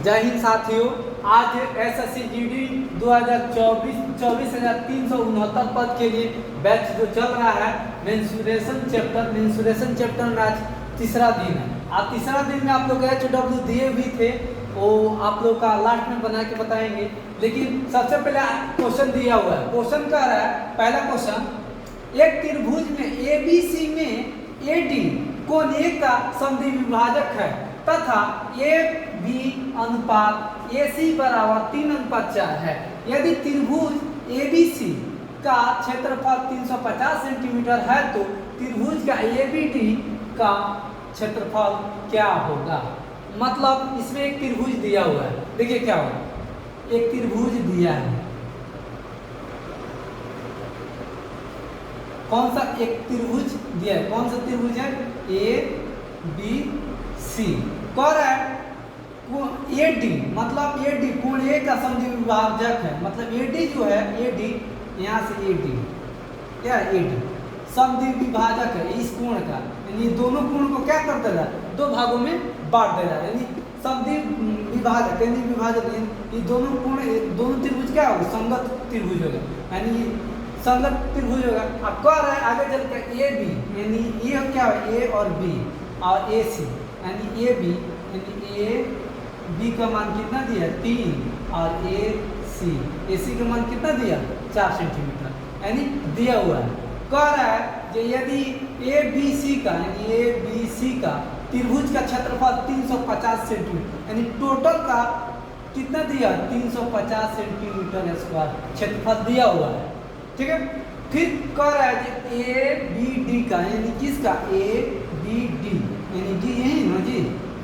जय हिंद साथियों। आज एसएससी जीडी 2024 24,369 पद के लिए बैच जो चल रहा है मेंसुरेशन चैप्टर में आज तीसरा दिन है। आज तीसरा दिन में आप लोग HW दिए भी थे, वो आप लोग का लास्ट में बना के बताएंगे। लेकिन सबसे पहले क्वेश्चन दिया हुआ है। क्वेश्चन कह रहा है, पहला क्वेश्चन, एक त्रिभुज में ABC में AD कोण A का समद्वि विभाजक है तथा AB अनुपात AC बराबर 3:4 है। यदि त्रिभुज ABC का क्षेत्रफल 350 सेंटीमीटर है तो त्रिभुज का ABD का क्षेत्रफल क्या होगा। मतलब इसमें एक त्रिभुज दिया हुआ है। देखिए क्या होगा, एक त्रिभुज दिया है। कौन सा एक त्रिभुज दिया है? कौन सा त्रिभुज है? ABC। कह रहा है AD, मतलब AD कोण A का समद्वि विभाजक है। मतलब AD जो है, AD यहाँ से AD क्या है? AD समद्वि विभाजक है इस कोण का। यानी दोनों कोण को क्या कर दे रहा है? दो भागों में बांट दे रहा है। यानी समद्वि विभाजक, केंद्रीय विभाजक, ये दोनों कोण, दोनों त्रिभुज क्या होगा? संगत त्रिभुज होगा। यानी संगत त्रिभुज होगा। अब कह रहा है आगे चलकर AB, यानी ये क्या है? A और B और AC, यानी AB यानी AB का मान कितना दिया? 3 और AC का मान कितना दिया? 4 सेंटीमीटर, यानी दिया हुआ है। कह रहा है कि यदि ABC का, यानी ABC का त्रिभुज का क्षेत्रफल 350 सेंटीमीटर, यानी टोटल का कितना दिया? 350 सेंटीमीटर स्क्वायर क्षेत्रफल दिया हुआ है। ठीक है। फिर कह रहा है कि ABD का, यानी किसका? ABD यानी D यही ना जी,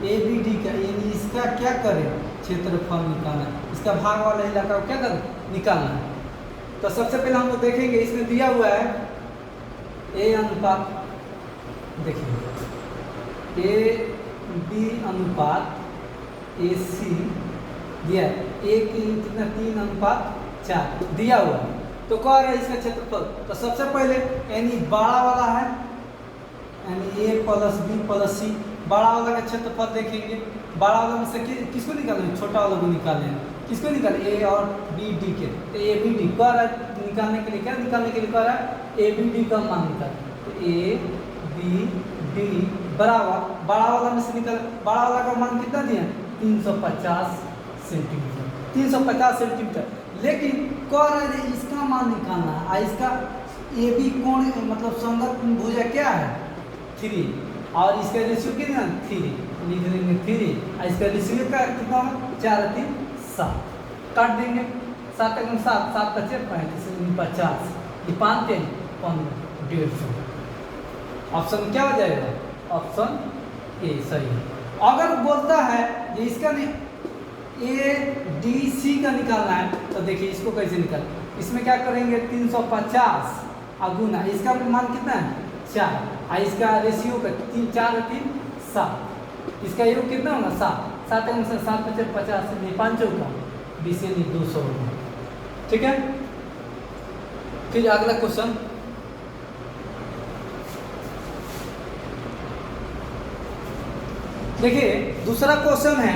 ABD का, यानी इसका क्या करें? क्षेत्रफल निकालना है। इसका भाग वाला इलाका को क्या करें? निकालना है। तो सबसे पहले हम लोग देखेंगे, इसमें दिया हुआ है A अनुपात, देखिए AB अनुपात AC दिया है। A की कितना? 3:4 दिया हुआ है। तो कह रहे हैं इसका क्षेत्रफल। तो सबसे पहले यानी बड़ा वाला है, यानी A + B + C, बड़ा वाला का क्षेत्रफल देखेंगे। बड़ा वाला में से किसको निकालेंगे? छोटा वाला को निकालेंगे। किसको निकालें? A और BD के। तो ABD कह रहा है निकालने के लिए, क्या निकालने के लिए कह रहा है? ABD का मान निकाल। तो ABD बराबर बड़ा वाला में से निकाल, बड़ा वाला का मान कितना दिया? 350 सेंटीमीटर, 350 सेंटीमीटर। लेकिन कह रहे हैं इसका मान निकालना है। इसका AB कोण मतलब संगत भुजा क्या है? 3, और इसका रेशियो कितना? 3 लिख देंगे 3। इसका रेशियो का कितना? 4 3 7 काट देंगे। 7 × 7 7 × 5 50, ये 5 3 15 150। ऑप्शन क्या हो जाएगा? ऑप्शन ए सही है। अगर बोलता है कि इसका ADC का निकालना है, तो देखिए इसको कैसे निकाल। इसमें क्या करेंगे? 350 गुना, इसका मान कितना है? 4, और इसका रेशियो का 3 4 3 7, इसका योग कितना होगा? 7 7 × 7 = 50, 5 का 20 यानी 200 होगा। ठीक है। फिर अगला क्वेश्चन, देखिए दूसरा क्वेश्चन है।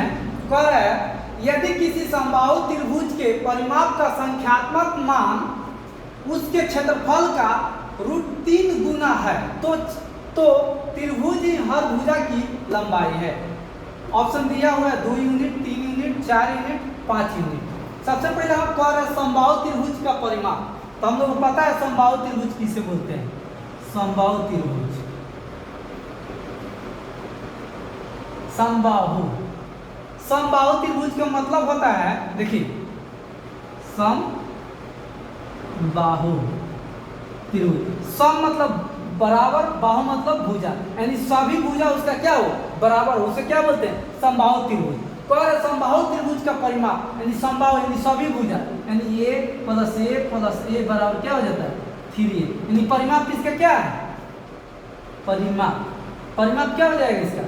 कह रहा है यदि किसी समबाहु त्रिभुज के परिमाप का संख्यात्मक मान उसके क्षेत्रफल का √3 गुना है तो त्रिभुज हर भुजा की लंबाई है। ऑप्शन दिया हुआ है 2 यूनिट, 3 यूनिट, 4 यूनिट, 5 यूनिट। सबसे पहले हम कह रहे हैं समबाहु त्रिभुज का परिमाप। तो हम लोग को पता है समबाहु त्रिभुज किसे बोलते हैं? समबाहु त्रिभुज, समबाहु त्रिभुज का मतलब होता है, देखिए समबाहु त्रिभुज, सम मतलब बराबर, बाहु मतलब भुजा, यानी सभी भुजा उसका क्या हो? बराबर हो। उसे क्या बोलते हैं? समबाहु त्रिभुज। कह रहे समबाहु त्रिभुज का परिमाप, यानी समबाहु यानी सभी भुजा, यानी A + A बराबर क्या हो जाता है? 3A। यानी परिमाप इसका क्या है? परिमाप क्या हो जाएगा इसका?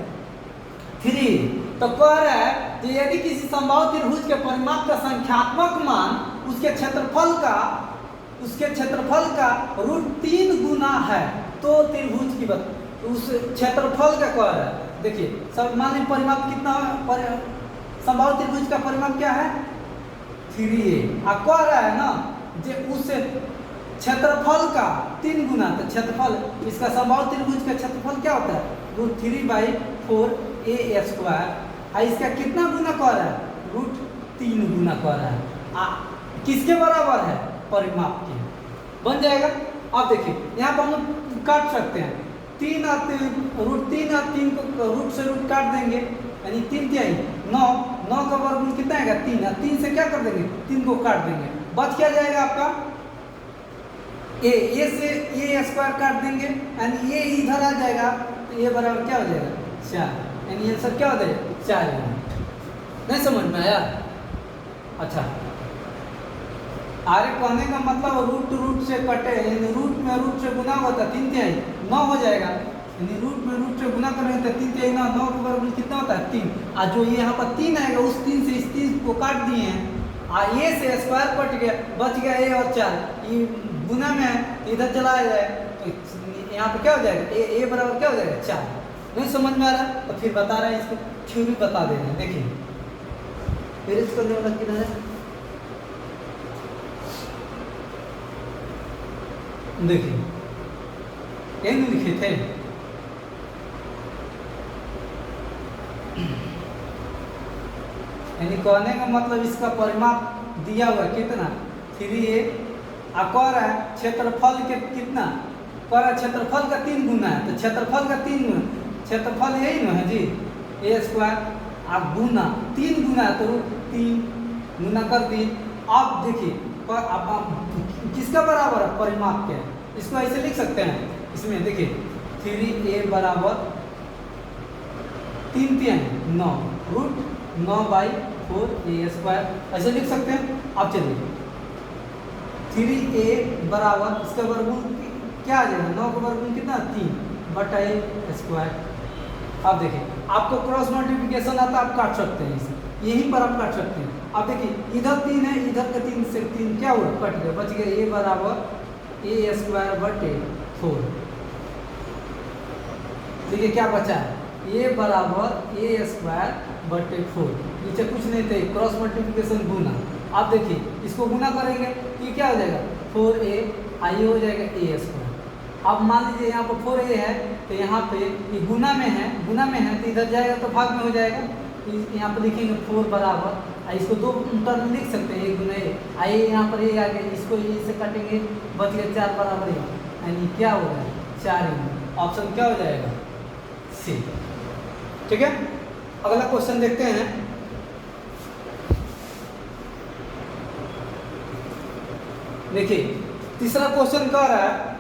3। तो कह रहा है कि यदि किसी समबाहु त्रिभुज के परिमाप का संख्यात्मक मान उसके क्षेत्रफल का √3 गुना है तो त्रिभुज की उस क्षेत्रफल का कह रहा है। देखिए सब मान लीजिए परिमाप कितना समबाहु त्रिभुज का परिमाप क्या है 3a। आपको आ रहा है ना जे उस क्षेत्रफल का 3 गुना, तो क्षेत्रफल इसका समबाहु त्रिभुज का क्षेत्रफल क्या होता है √3/4a²। इसका कितना गुना कर रहा है √3 गुना कर रहा है। किसके बराबर है परिमाप के, बन जाएगा। अब देखिए यहाँ पर हम लोग काट सकते हैं 3 और 3 और 3 को रूट से रूट काट देंगे, यानी 3 क्या है 9, 9 का वर्गमूल कितना आएगा 3, और 3 से क्या कर देंगे 3 को काट देंगे, बच क्या जाएगा आपका a से a² काट देंगे, यानी a इधर आ जाएगा तो a बराबर क्या हो जाएगा 4, यानी आंसर क्या हो जाएगा 4। नहीं समझ में आया? अच्छा, आरे कहने का मतलब रूट से कटे, यानी रूट में रूट से गुना होता 3 तिहाई 9 हो जाएगा, यानी रूट में रूट से गुना करेंगे तो 3 तिहाई 9, 9 का वर्गमूल कितना होता है 3, और जो ये यहाँ पर 3 आएगा उस 3 से इस 3 को काट दिए हैं, a से स्क्वायर कट गया, बच गया a और 4, ये गुना में है इधर चला जाए तो यहाँ पर क्या हो जाएगा a बराबर क्या हो जाएगा 4। नहीं समझ में आ रहा तो फिर बता रहे हैं, इसको थ्योरी बता दे रहे हैं। देखिए फिर इसको किधर है, देखिए एन लिखे थे यानी कहने का मतलब इसका परिमाप दिया हुआ कितना 3a, कर है क्षेत्रफल के कितना कर है क्षेत्रफल का 3 गुना है, तो क्षेत्रफल का 3 गुना, क्षेत्रफल यही ना है जी a² आप गुना 3 गुना तो √3 गुना कर दी। अब देखिए किसका बराबर है परिमाप के, इसको ऐसे लिख सकते हैं, इसमें देखिए 3a बराबर 3 तिहाई 9 √9/4a², ऐसे लिख सकते हैं। अब चलिए 3a बराबर इसका वर्गमूल क्या आ जाएगा 9 का वर्गमूल कितना 3/a²। अब देखिए आपको क्रॉस मल्टीप्लिकेशन आता है, आप काट सकते हैं इसे, यहीं पर आप काट सकते हैं। अब देखिए इधर 3 है, इधर का 3 से 3 क्या हुआ कट गया, बच गया a बराबर a²/4। देखिए क्या बचा है a बराबर a²/4, नीचे कुछ नहीं थे, क्रॉस मल्टीप्लिकेशन गुना। अब देखिए इसको गुना करेंगे ये क्या हो जाएगा 4a, आइए हो जाएगा a²। अब मान लीजिए यहाँ पर 4a है तो यहाँ पे ये गुना में है तो इधर जाएगा तो भाग में हो जाएगा, यहाँ पर लिखेंगे 4 बराबर, इसको 2 टर्म लिख सकते हैं, 1 गुना a, आइए यहाँ पर a आ गया, इसको ये से काटेंगे बच गया 4 बराबर a, यानी क्या हो गया 4a। ऑप्शन क्या हो जाएगा सी। ठीक है, अगला क्वेश्चन देखते हैं। देखिए तीसरा क्वेश्चन कह रहा है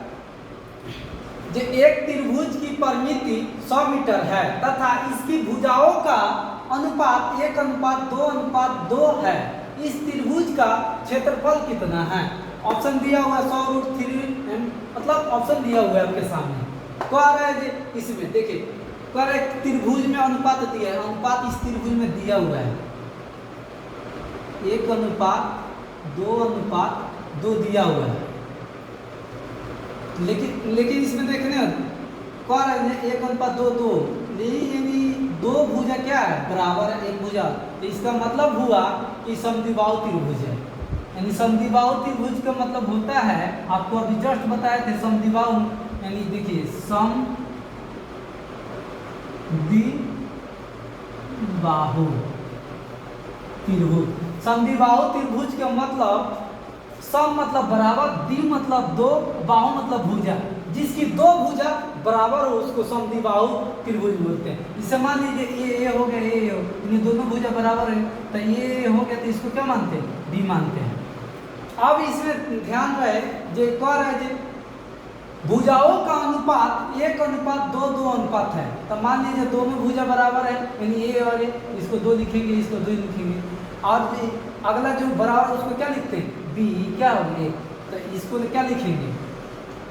जो एक त्रिभुज की परिमिति 100 मीटर है तथा इसकी भुजाओं का अनुपात 1:2:2 है, इस त्रिभुज का क्षेत्रफल कितना है? ऑप्शन दिया हुआ है 100√3, मतलब ऑप्शन दिया हुआ है आपके सामने। कह रहा है जी इसमें देखिए कह रहा है त्रिभुज में अनुपात दिया है, अनुपात इस त्रिभुज में दिया हुआ है 1:2:2 दिया हुआ है, लेकिन इसमें देखने कह रहा है 1:2:2, यानी 2 भुजा क्या है बराबर है 1 भुजा, तो इसका मतलब हुआ कि समद्विबाहु त्रिभुज है, यानी समद्विबाहु त्रिभुज का मतलब होता है, आपको अभी जस्ट बताए थे समद्विबाहु, यानी देखिए समद्विबाहु त्रिभुज। समद्विबाहु त्रिभुज का मतलब सम मतलब बराबर, द्वि मतलब 2, बाहु मतलब भुजा, जिसकी 2 भुजा बराबर हो उसको समद्विबाहु त्रिभुज बोलते हैं। जैसे मान लीजिए ए हो गया ए हो, इन दोनों भुजा बराबर है तो ये हो गया, तो इसको क्या मानते हैं बी मानते हैं। अब इसमें ध्यान रहे जो कह रहा है जो भुजाओं का अनुपात 1:2:2 अनुपात है, तो मान लीजिए दोनों भुजा बराबर है, यानी ए और ए, इसको 2 लिखेंगे इसको 2 लिखेंगे, और अगला जो बराबर उसको क्या लिखते हैं बी, क्या हो गया तो इसको क्या लिखेंगे,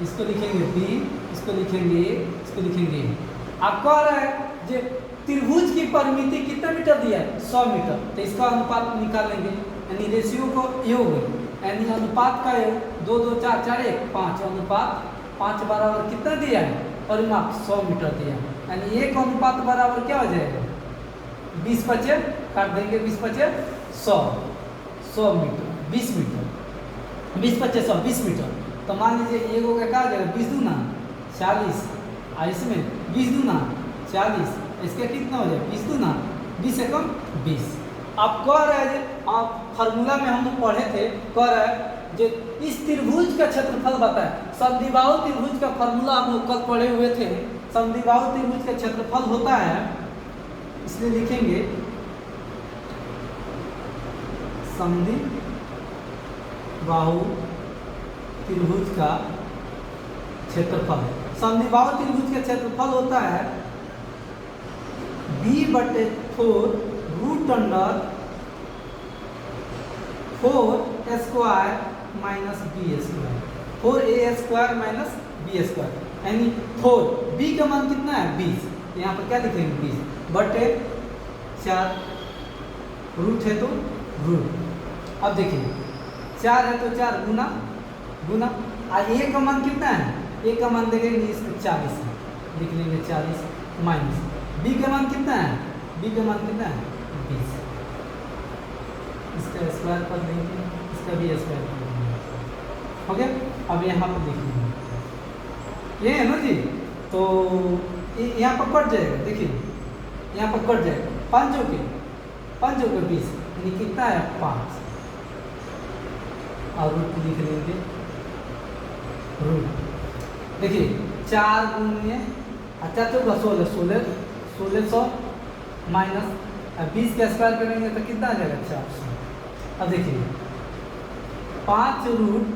इसको लिखेंगे बी, इसको लिखेंगे ए, इसको लिखेंगे ए। आप कह रहा है जो त्रिभुज की परिमिति कितना मीटर दिया है 100 मीटर, तो इसका अनुपात निकालेंगे, यानी रेशियो को योग, यानी अनुपात का योग 2 2 4 4 1 5, अनुपात 5 बराबर कितना दिया है परिमाप 100 मीटर दिया, यानी 1 अनुपात बराबर क्या हो जाएगा 20 पचे काट देंगे, 20 पचे 100, 100 मीटर, 20 मीटर, 20 पचे 100, 20 मीटर। तो मान लीजिए एक हो गया क्या हो जाएगा, 20 दूना 40, और इसमें 20 दूना 40, इसका कितना हो जाएगा, 20 दूना 20 एकम 20। आप कह रहे हैं, आप फार्मूला में हम लोग पढ़े थे, कह रहे हैं जो इस त्रिभुज का क्षेत्रफल बताए। समद्विबाहु त्रिभुज का फार्मूला आप लोग कल पढ़े हुए थे। समद्विबाहु त्रिभुज का क्षेत्रफल होता है, इसलिए लिखेंगे समद्विबाहु त्रिभुज का क्षेत्रफल। समद्विबाहु त्रिभुज का क्षेत्रफल होता है b/4 root under 4 square minus b square, 4a square minus b square, यानी 4 b का मान कितना है 20, यहाँ पर क्या लिखेंगे 20 बटे 4, रूट है तो रूट। अब देखिए 4 है तो 4 गुना गुना, और a का मान कितना है, a का मान देखेंगे इसमें 40 है, लिख लेंगे 40 माइनस b का मान कितना है, b का मान कितना है 20, इसका स्क्वायर कर देंगे, इसका भी स्क्वायर कर देंगे। ओके, अब यहाँ पर देखिए ये है ना जी, तो यहाँ पर कट जाएगा, देखिए यहाँ पर कट जाएगा, 5 के 20, यानी कितना है 5, और रूट लिख लेंगे रूट। देखिए 4 गुने 16, 1600 माइनस 20 का स्क्वायर करेंगे तो कितना आ जाएगा 400। अब देखिए 5 रूट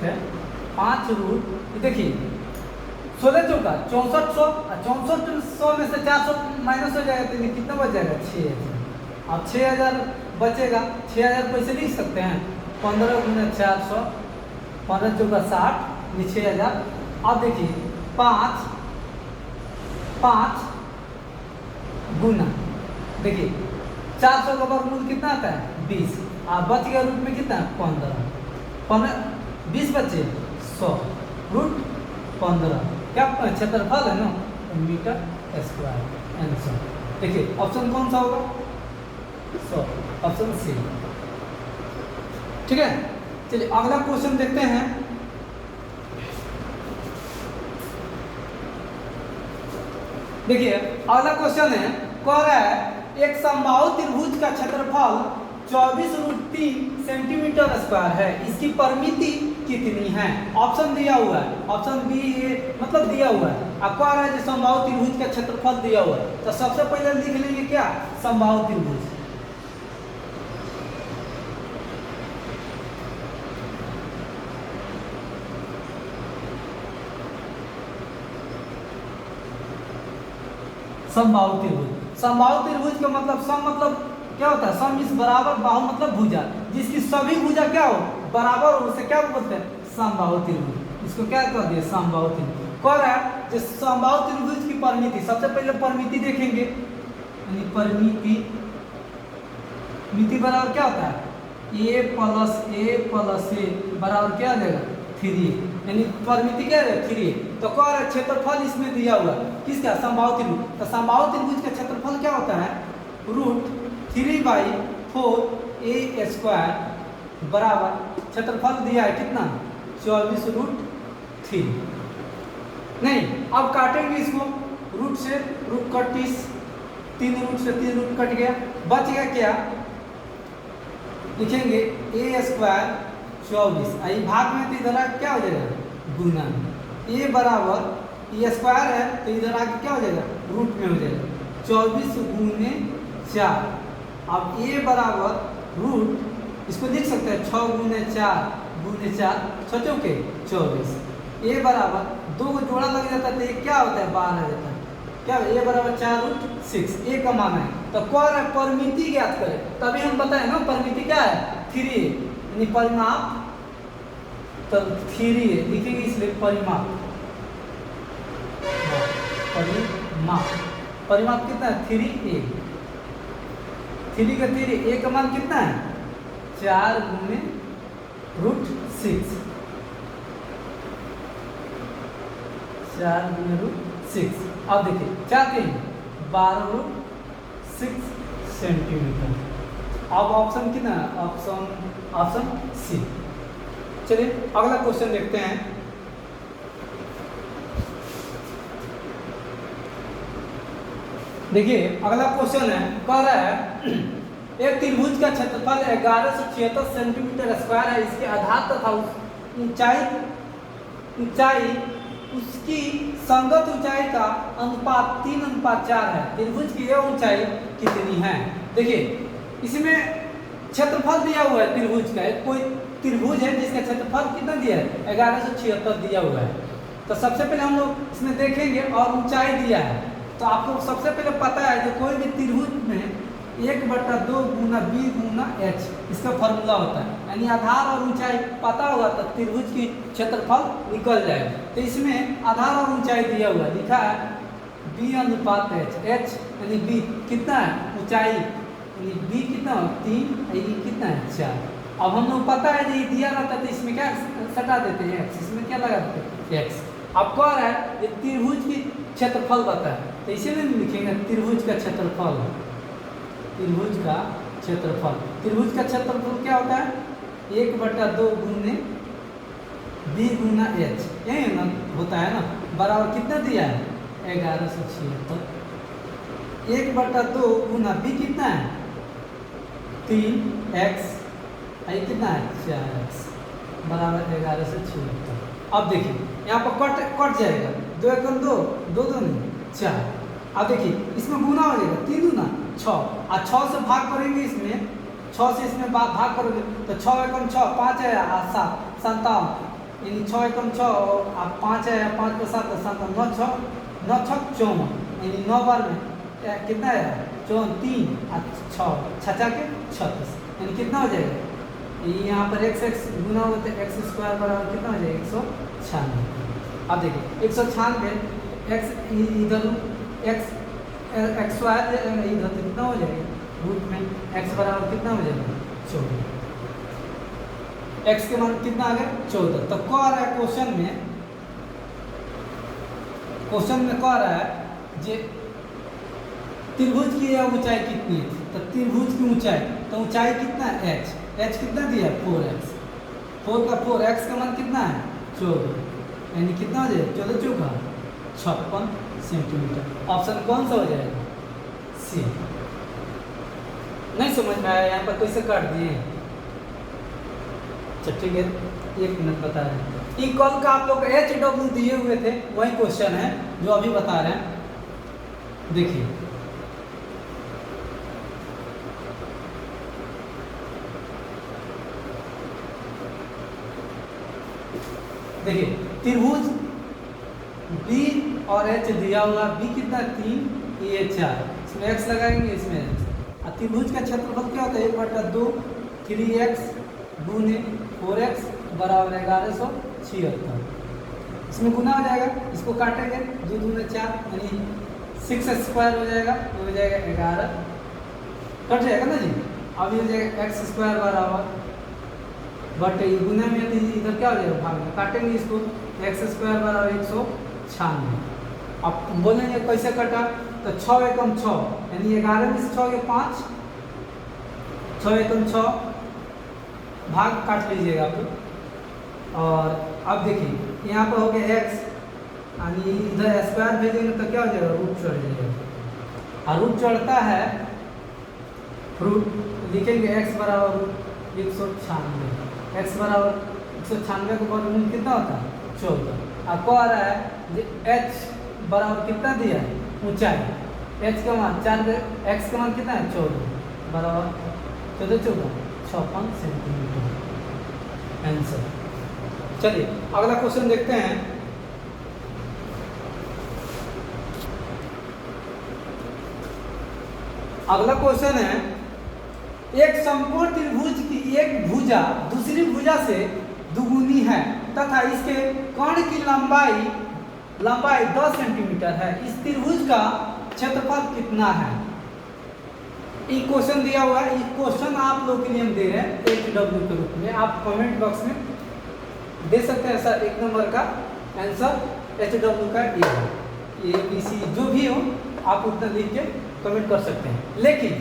है 5 रूट, देखिए 16 चौका 6400, 6400 में से 400 माइनस हो जाएगा तो कितना बच जाएगा 6000। अब 6000 बचेगा, 6000 को ऐसे लिख सकते हैं 15 गुना 400, 15 चौका 60, 6000। अब देखिए 5 गुना, देखिए 400 का वर्गमूल कितना आता है 20, और बच गया रूट में कितना 15, 20 बचे 100, रूट 15, क्या क्षेत्रफल है ना मीटर स्क्वायर आंसर। देखिए ऑप्शन कौन सा होगा 100, ऑप्शन सी। ठीक है, चलिए अगला क्वेश्चन देखते हैं। देखिए अगला क्वेश्चन है, कह रहा है एक समबाहु त्रिभुज का क्षेत्रफल 24√3 सेंटीमीटर स्क्वायर है, इसकी परिमिति कितनी है। ऑप्शन दिया हुआ है, ऑप्शन बी ए मतलब दिया हुआ है, अब कह रहा है कि समबाहु त्रिभुज का क्षेत्रफल दिया हुआ है। तो सबसे पहले लिख लेंगे क्या समबाहु त्रिभुज। समबाहु त्रिभुज, समबाहु त्रिभुज का मतलब सम मतलब क्या होता है, सम इस बराबर, बाहु मतलब भुजा, जिसकी सभी भुजा क्या हो बराबर हो, उसे क्या बोलते हैं समबाहु त्रिभुज। इसको क्या कर दिया समबाहु त्रिभुज। कह रहा है जो समबाहु त्रिभुज की परिमिति, सबसे पहले परिमिति देखेंगे, यानी परिमिति बराबर क्या होता है a प्लस a बराबर क्या आ जाएगा 3a, यानी परिमिति क्या है 3a। तो कह रहा है क्षेत्रफल इसमें दिया हुआ किसका समबाहु त्रिभुज। तो समबाहु त्रिभुज का क्षेत्रफल क्या होता है √3/4a स्क्वायर बराबर क्षेत्रफल दिया है कितना 24√3। नहीं अब काटेंगे इसको, रूट से रूट कट 3 रूट से 3 रूट कट गया, बच गया क्या लिखेंगे a स्क्वायर 24, आई भाग में तो इधर क्या हो जाएगा गुना, a बराबर ये स्क्वायर है तो इधर आके क्या हो जाएगा रूट में हो जाएगा 24 गुने 4। अब a बराबर रूट इसको लिख सकते हैं 6 गुने 4 गुने 4 6 चौके 24, a बराबर 2 को जोड़ा लग जाता है तो ये क्या होता है 12 जाता है, क्या a बराबर 4√6 a का मान है। तो कह रहा है परिमिति ज्ञात करें, तभी हम बताएं ना परिमिति क्या है 3a, यानी परिमाप तो 3a लिखेंगे इसलिए परिमाप कितना है 3a, 3 का 3 a का मान कितना है 4 गुने √6, 4 गुने √6। अब देखिए 4 3 12√6 6 सेंटीमीटर। अब ऑप्शन कितना है? Option C. चलिए अगला क्वेश्चन देखते हैं। देखिए अगला क्वेश्चन है, कह रहा है एक त्रिभुज का क्षेत्रफल 1176 सेंटीमीटर स्क्वायर है। इसके आधार तथा ऊंचाई उसकी संगत ऊंचाई का अनुपात 3:4 है। त्रिभुज की यह ऊंचाई कितनी है? देखिए इसमें क्षेत्रफल दिया हुआ है त्रिभुज का। कोई त्रिभुज है जिसका क्षेत्रफल कितना दिया है? 1176 दिया हुआ है। तो सबसे पहले हम लोग इसमें देखेंगे और ऊंचाई दिया है। तो आपको सबसे पहले पता है कि कोई भी त्रिभुज में 1/2 गुना b गुना h इसका फॉर्मूला होता है, यानी आधार और ऊंचाई पता होगा तो त्रिभुज की क्षेत्रफल निकल जाएगा। तो इसमें आधार और ऊंचाई दिया हुआ है, लिखा है b/h। h यानी b कितना है? ऊंचाई यानी b कितना है? 3, ये कितना है? 4। अब हम लोग पता है ये दिया रहता है तो इसमें क्या सटा देते हैं? x। इसमें क्या लगा देते हैं? x। अब कह रहा है ये त्रिभुज की क्षेत्रफल बताए, तो इसीलिए लिखेंगे त्रिभुज का क्षेत्रफल। त्रिभुज का क्षेत्रफल, त्रिभुज का क्षेत्रफल क्या होता है? 1/2 गुने b गुना h, यही ना होता है ना, बराबर कितना दिया है? 1176। 1/2 गुना b कितना है? 3x, ये कितना है? 4x बराबर 1176। अब देखिए यहाँ पर कट जाएगा, 2 एकम 2, 2 दूनी 4। अब देखिए इसमें गुना हो जाएगा, 3 दूना 6, और 6 से भाग करेंगे इसमें, 6 से इसमें भाग करोगे तो 6 एकम 6, 5 है 7, 57, यानी 6 एकम 6 और 5 है 5 के 7, 7 9 6 9 6 54, यानी 9 बार में कितना है? 4 3 और 6 6 के 36, यानी कितना हो जाएगा? यहाँ पर x गुना हो तो x स्क्वायर बराबर कितना हो जाएगा? 196। अब देखिए 196 x इधर x स्क्वायर इधर तो कितना हो जाएगा? रूट में x बराबर कितना हो जाएगा? 14। x के मान कितना आ गया? 14। तो कह रहा है क्वेश्चन में कह रहा है जे त्रिभुज की यह ऊंचाई कितनी है? तो त्रिभुज की ऊंचाई, तो ऊंचाई कितना है? h कितना दिया है? 4x। 4 का 4, x का मान कितना है? 14, यानी कितना हो जाएगा? 14 चौका 56 सेंटीमीटर। ऑप्शन कौन सा हो जाएगा? सी। नहीं समझ में आया? यहाँ पर कैसे काट दिए? अच्छा ठीक है, 1 मिनट बता रहे हैं। इक्वल का आप लोग HW दिए हुए थे, वही क्वेश्चन है जो अभी बता रहे हैं। देखिए देखिए त्रिभुज B और H दिया हुआ, B कितना 3, ये 4, इसमें x लगाएंगे, इसमें x। और त्रिभुज का क्षेत्रफल क्या होता है? 1/2 3x गुने 4x बराबर 1176। इसमें गुना हो जाएगा, इसको काटेंगे 2 दूने 4, यानी 6 स्क्वायर हो जाएगा, हो जाएगा 11, कट जाएगा ना जी। अब ये हो जाएगा x स्क्वायर बराबर बट गुना में इधर क्या हो जाएगा? भाग में काटेंगे इसको, x स्क्वायर बराबर 196। अब बोलेंगे कैसे कटा? तो 6 एकम 6, यानी 11 में से 6 के 5, 6 एकम 6 भाग काट लीजिएगा आप। और अब देखिए यहाँ पर हो गया x, यानी इधर स्क्वायर भेजेंगे तो क्या हो जाएगा? रूट चढ़ जाएगा, और रूट चढ़ता है, रूट लिखेंगे x बराबर 196। x बराबर 196 के वर्गमूल कितना होता है? 14। अब कह रहा है कि h बराबर कितना दिया है? ऊंचाई, h का मान 4, x का मान कितना है? 14 बराबर 14 14 56 सेंटीमीटर आंसर। चलिए अगला क्वेश्चन देखते हैं। अगला क्वेश्चन है, एक समकोण त्रिभुज की एक भुजा दूसरी भुजा से दुगुनी है तथा इसके कर्ण की लंबाई 10 सेंटीमीटर है। इस त्रिभुज का क्षेत्रफल कितना है? ये क्वेश्चन दिया हुआ है। ये क्वेश्चन आप लोग के लिए हम दे रहे हैं HW के रूप में। आप कमेंट बॉक्स में दे सकते हैं सर 1 नंबर का आंसर HW का A है, ABC जो भी हो आप उतना लिख के कमेंट कर सकते हैं। लेकिन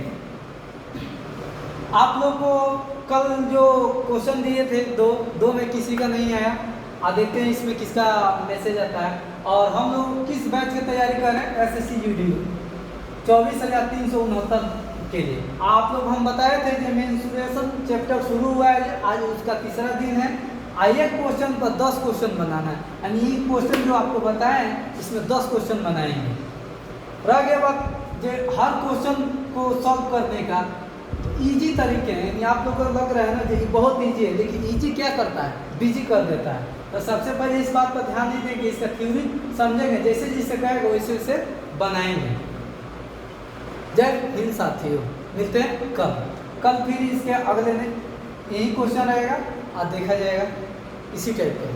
आप लोग को कल जो क्वेश्चन दिए थे दो में किसी का नहीं आया। देखते हैं इसमें किसका मैसेज आता है। और हम लोग किस बैच की तैयारी कर रहे हैं, SSC UDU 24,369 के लिए। आप लोग हम बताए थे कि मेंसुरेशन चैप्टर शुरू हुआ है, आज उसका तीसरा दिन है। एक क्वेश्चन पर 10 क्वेश्चन बनाना है, यानी ये क्वेश्चन जो आपको बताए इसमें 10 क्वेश्चन बनाएंगे। रह गया बात जो हर क्वेश्चन को सॉल्व करने का इजी तरीके हैं। यानी आप लोगों को लग रहा है ना कि बहुत इजी है, लेकिन इजी क्या करता है, बिजी कर देता है। तो सबसे पहले इस बात पर ध्यान दीजिए कि इसका थ्योरी समझेंगे, जैसे जैसे कहेगा वैसे वैसे बनाएंगे। जय हिंद साथियों, मिलते हैं कल फिर इसके अगले में यही क्वेश्चन रहेगा और देखा जाएगा इसी टाइप का।